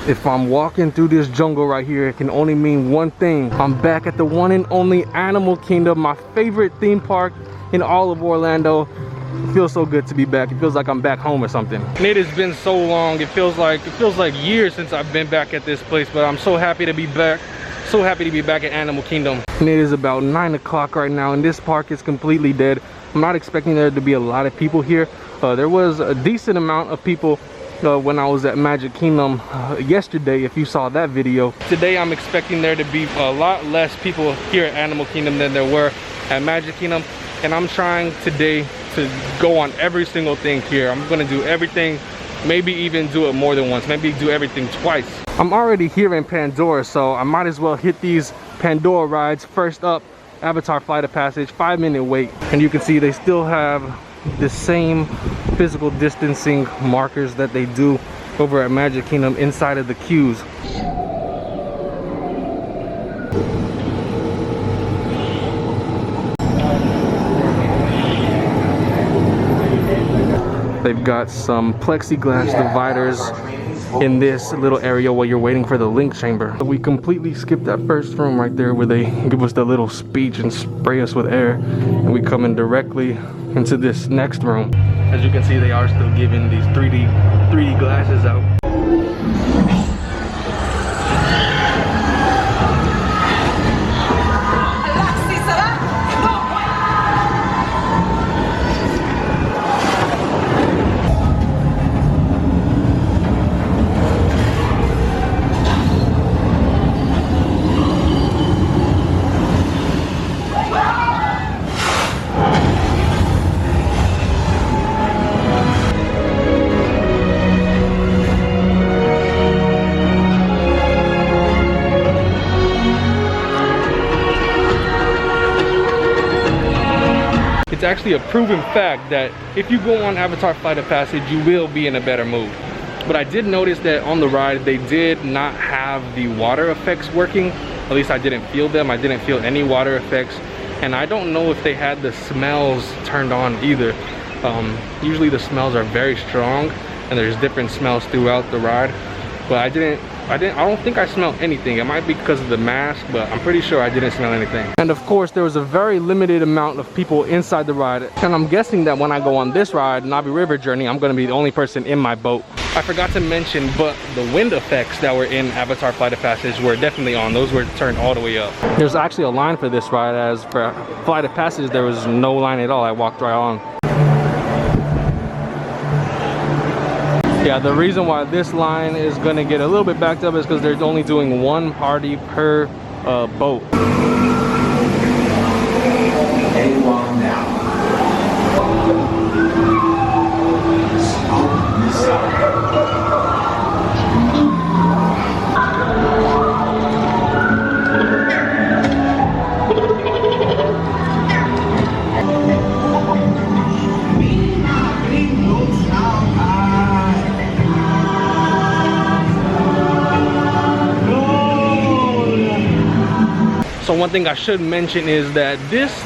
If I'm walking through this jungle right here, it can only mean one thing. I'm back at the one and only Animal Kingdom, my favorite theme park in all of Orlando. It feels so good to be back. It feels like I'm back home or something. And it has been so long. It feels like years since I've been back at this place, but I'm so happy to be back. So happy to be back at Animal Kingdom. And it is about 9 o'clock right now, and this park is completely dead. I'm not expecting there to be a lot of people here. There was a decent amount of people when I was at Magic Kingdom yesterday, if you saw that video. Today I'm expecting there to be a lot less people here at Animal Kingdom than there were at Magic Kingdom. And I'm trying today to go on every single thing here. I'm gonna do everything, maybe even do it more than once, maybe do everything twice. I'm already here in Pandora, so I might as well hit these Pandora rides. First up, Avatar Flight of Passage, 5-minute wait. And you can see they still have the same physical distancing markers that they do over at Magic Kingdom inside of the queues. They've got some plexiglass dividers in this little area while you're waiting for the link chamber. We completely skipped that first room right there where they give us the little speech and spray us with air, and we come in directly into this next room. As you can see, they are still giving these 3D glasses out. It's actually a proven fact that if you go on Avatar Flight of Passage, you will be in a better mood. But I did notice that on the ride, they did not have the water effects working. At least I didn't feel them. I didn't feel any water effects. And I don't know if they had the smells turned on either. Usually the smells are very strong and there's different smells throughout the ride. But I don't think I smelled anything. It might be because of the mask, but I'm pretty sure I didn't smell anything. And of course, there was a very limited amount of people inside the ride. And I'm guessing that when I go on this ride, Navi River Journey, I'm gonna be the only person in my boat. I forgot to mention, but the wind effects that were in Avatar Flight of Passage were definitely on. Those were turned all the way up. There's actually a line for this ride, as for Flight of Passage, there was no line at all. I walked right on. Yeah, the reason why this line is gonna get a little bit backed up is because they're only doing one party per boat. So one thing I should mention is that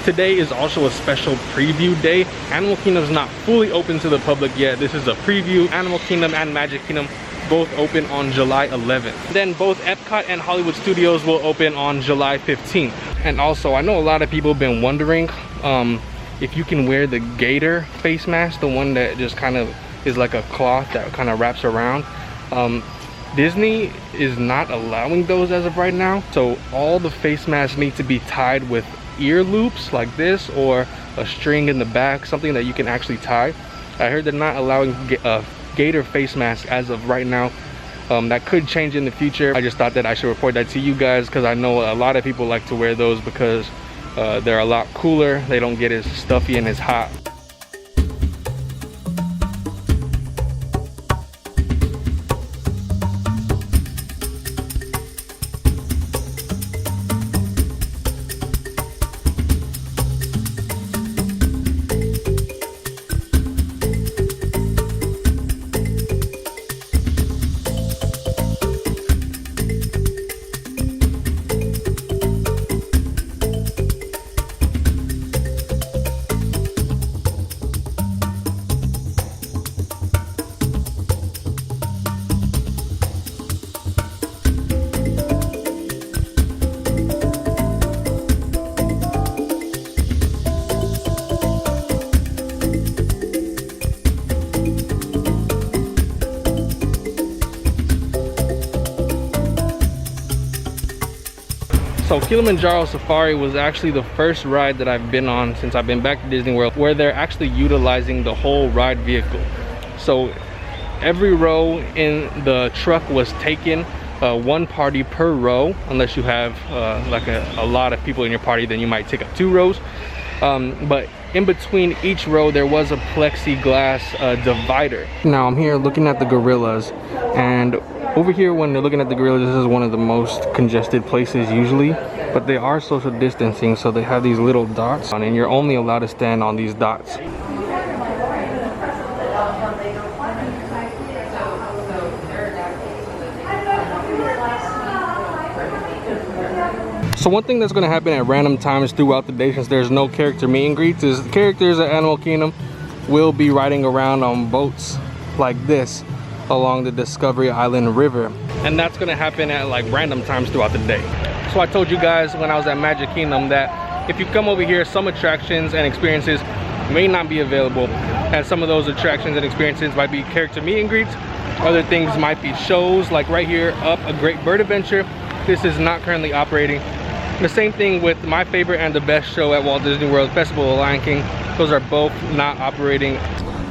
today is also a special preview day. Animal Kingdom is not fully open to the public yet. This is a preview. Animal Kingdom and Magic Kingdom both open on July 11th. Then both Epcot and Hollywood Studios will open on July 15th. And also, I know a lot of people have been wondering if you can wear the gaiter face mask, the one that just kind of is like a cloth that kind of wraps around. Disney is not allowing those as of right now, so all the face masks need to be tied with ear loops like this, or a string in the back, something that you can actually tie. I heard they're not allowing gaiter face mask as of right now. That could change in the future. I just thought that I should report that to you guys, because I know a lot of people like to wear those because they're a lot cooler. They don't get as stuffy and as hot. So Kilimanjaro Safari was actually the first ride that I've been on since I've been back to Disney World where they're actually utilizing the whole ride vehicle. So every row in the truck was taken, one party per row, unless you have like a lot of people in your party, then you might take up 2 rows. But in between each row there was a plexiglass divider. Now I'm here looking at the gorillas, and over here when they're looking at the gorillas, this is one of the most congested places usually, but they are social distancing, so they have these little dots and you're only allowed to stand on these dots. So one thing that's going to happen at random times throughout the day, since there's no character meet and greets, is the characters at Animal Kingdom will be riding around on boats like this along the Discovery Island River. And that's going to happen at like random times throughout the day. So I told you guys when I was at Magic Kingdom that if you come over here, some attractions and experiences may not be available. And some of those attractions and experiences might be character meet and greets. Other things might be shows, like right here up A Great Bird Adventure. This is not currently operating. The same thing with my favorite and the best show at Walt Disney World, Festival of Lion King. Those are both not operating.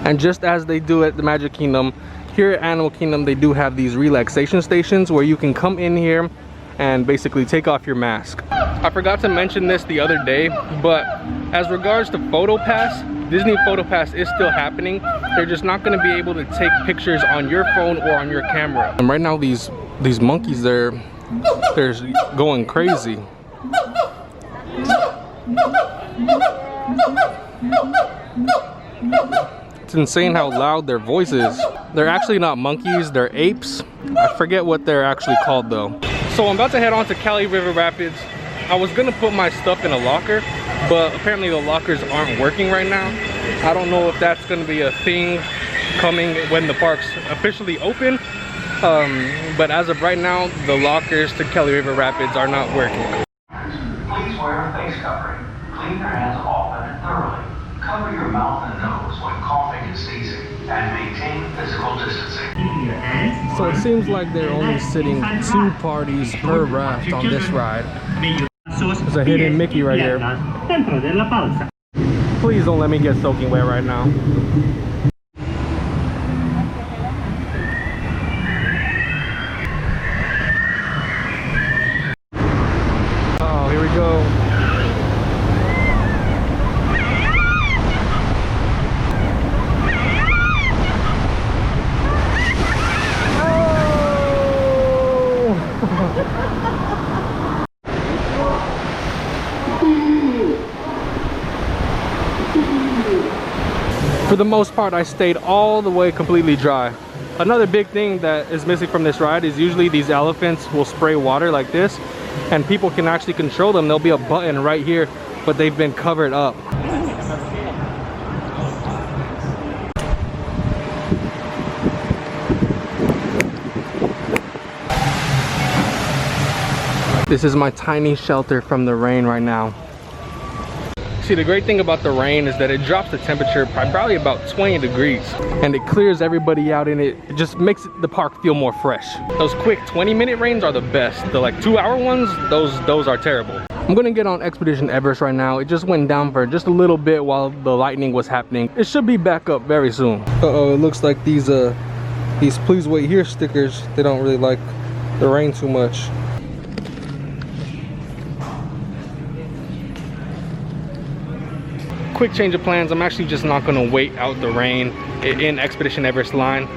And just as they do at the Magic Kingdom, here at Animal Kingdom they do have these relaxation stations where you can come in here and basically take off your mask. I forgot to mention this the other day, but as regards to Photo Pass, Disney Photo Pass is still happening. They're just not going to be able to take pictures on your phone or on your camera. And right now these monkeys, they're going crazy. It's insane how loud their voice is. They're actually not monkeys, they're apes. I forget what they're actually called though. So I'm about to head on to Cali River Rapids. I was gonna put my stuff in a locker, but apparently the lockers aren't working right now. I don't know if that's gonna be a thing coming when the parks officially open. But as of right now, the lockers to Cali River Rapids are not working. Please wear a face covering. Clean your hands often and thoroughly. Cover your mouth and nose when coughing and sneezing, and maintain physical distancing. So it seems like they're only sitting 2 parties per raft on this ride. There's a hidden Mickey right here. Please don't let me get soaking wet right now. Oh, here we go. For the most part, I stayed all the way completely dry. Another big thing that is missing from this ride is usually these elephants will spray water like this, and people can actually control them. There'll be a button right here, but they've been covered up. This is my tiny shelter from the rain right now. See, the great thing about the rain is that it drops the temperature by probably about 20 degrees and it clears everybody out, and it just makes the park feel more fresh. Those quick 20-minute rains are the best. The like 2-hour ones, those are terrible. I'm gonna get on Expedition Everest right now. It just went down for just a little bit while the lightning was happening. It should be back up very soon. Uh-oh, it looks like these please wait here stickers, they don't really like the rain too much. Quick change of plans. I'm actually just not gonna wait out the rain in Expedition Everest line.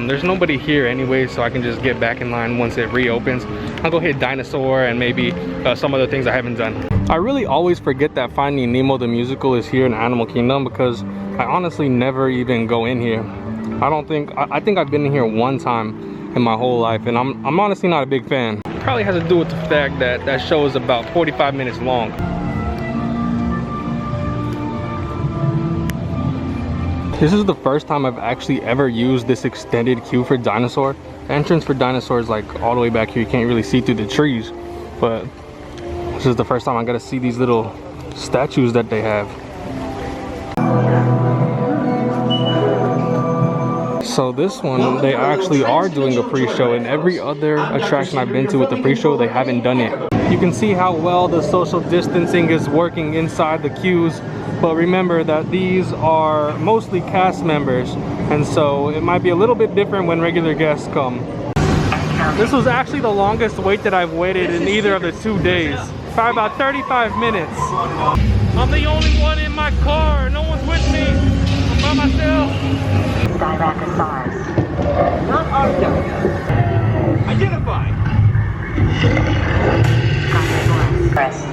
There's nobody here anyway, so I can just get back in line once it reopens. I'll go hit Dinosaur and maybe some other things I haven't done. I really always forget that Finding Nemo the musical is here in Animal Kingdom because I honestly never even go in here. I think I've been in here one time in my whole life, and I'm honestly not a big fan. Probably has to do with the fact that that show is about 45 minutes long. This is the first time I've actually ever used this extended queue for Dinosaur. The entrance for Dinosaur is like all the way back here. You can't really see through the trees, but this is the first time I got to see these little statues that they have. So this one, they actually are doing a pre-show, and every other attraction I've been to with the pre-show, they haven't done it. You can see how well the social distancing is working inside the queues, but remember that these are mostly cast members, and so it might be a little bit different when regular guests come. This was actually the longest wait that I've waited in either of the 2 days. By about 35 minutes. I'm the only one in my car. No one's with me. I'm by myself. Direct SARS. Not our area. Identify. Press.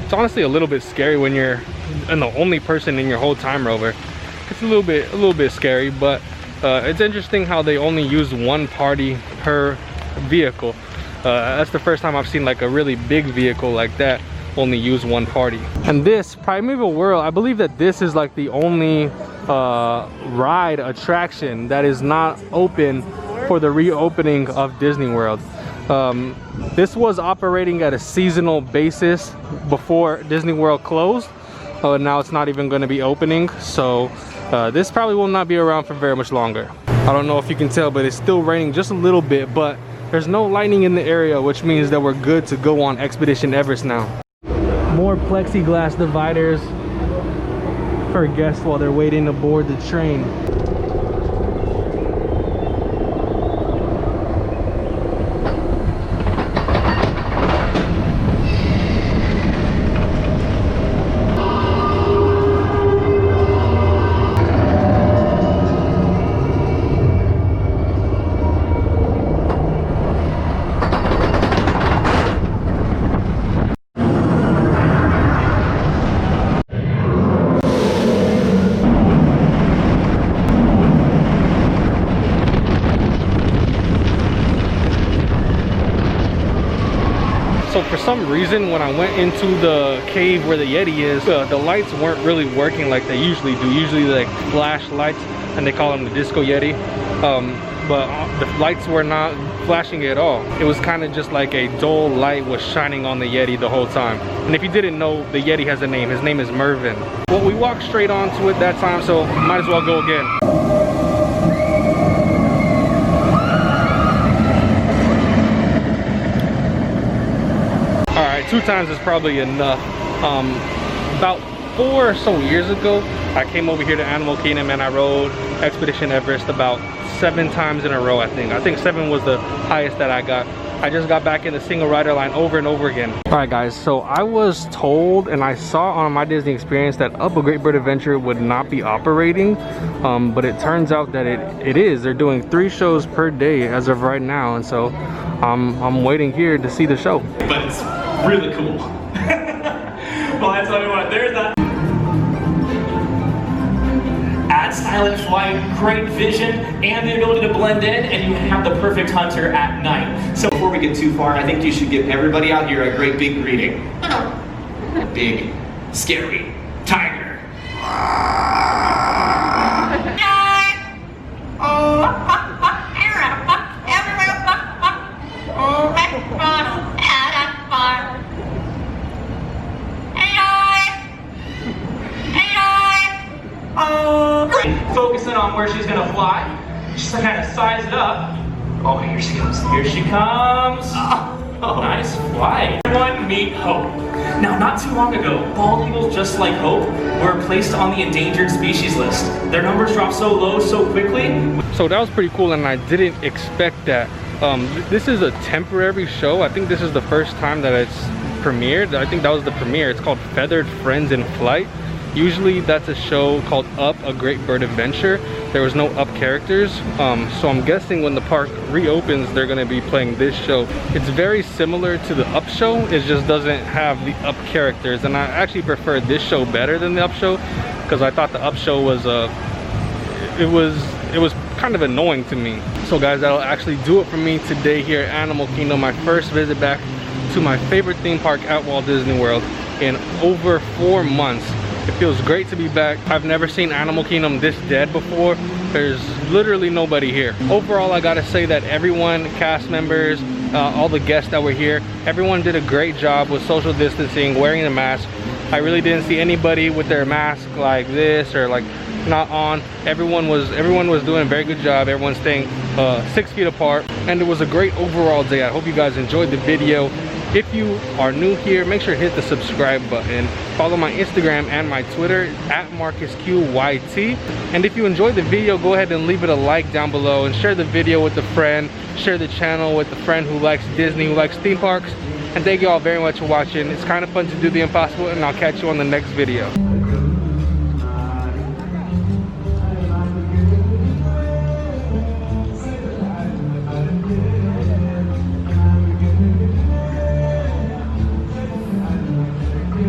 It's honestly a little bit scary when you're the only person in your whole time rover. It's a little bit scary, but it's interesting how they only use one party per vehicle. That's the first time I've seen like a really big vehicle like that only use one party. And this Primeval World, I believe that this is like the only ride attraction that is not open for the reopening of Disney World. This was operating at a seasonal basis before Disney World closed. Now it's not even going to be opening, so this probably will not be around for very much longer. I don't know if you can tell, but it's still raining just a little bit, but there's no lightning in the area, which means that we're good to go on Expedition Everest now. More plexiglass dividers for guests while they're waiting to board the train. So for some reason, when I went into the cave where the Yeti is, the lights weren't really working like they usually do. Usually like flash lights, and they call them the Disco Yeti. But the lights were not flashing at all. It was kind of just like a dull light was shining on the Yeti the whole time. And if you didn't know, the Yeti has a name. His name is Mervin. Well, we walked straight onto it that time, so might as well go again. Alright, 2 times is probably enough. About 4 or so years ago, I came over here to Animal Kingdom and I rode Expedition Everest about 7 times in a row, I think. I think 7 was the highest that I got. I just got back in the single rider line over and over again. Alright guys, so I was told and I saw on my Disney experience that Up a Great Bird Adventure would not be operating, but it turns out that it is. They're doing 3 shows per day as of right now, and so I'm waiting here to see the show. But it's really cool. Well, I tell you what, there's that. Add silent flight, great vision, and the ability to blend in, and you have the perfect hunter at night. So before we get too far, I think you should give everybody out here a great big greeting. Big, scary tiger. Focusing on where she's gonna fly. Just to kind of size it up. Oh, here she comes. Here she comes. Oh, nice flight. Everyone meet Hope. Now, not too long ago, bald eagles just like Hope were placed on the endangered species list. Their numbers dropped so low so quickly. So that was pretty cool, and I didn't expect that. This is a temporary show. I think this is the first time that it's premiered. I think that was the premiere. It's called Feathered Friends in Flight. Usually that's a show called Up a Great Bird Adventure. There was no Up characters, so I'm guessing when the park reopens they're going to be playing this show. It's very similar to the Up show, it just doesn't have the Up characters, and I actually prefer this show better than the Up show because I thought the Up show was it was kind of annoying to me. So guys, that'll actually do it for me today here at Animal Kingdom. My first visit back to my favorite theme park at Walt Disney World in over 4 months. It feels great to be back. I've never seen Animal Kingdom this dead before. There's literally nobody here. Overall, I gotta say that everyone, cast members, all the guests that were here, everyone did a great job with social distancing, wearing the mask. I really didn't see anybody with their mask like this or like not on. Everyone was doing a very good job. Everyone's staying 6 feet apart, and it was a great overall day. I hope you guys enjoyed the video. If you are new here, make sure to hit the subscribe button. Follow my Instagram and my Twitter at MarcusQYT. And if you enjoyed the video, go ahead and leave it a like down below and share the video with a friend. Share the channel with a friend who likes Disney, who likes theme parks. And thank you all very much for watching. It's kind of fun to do the impossible, and I'll catch you on the next video.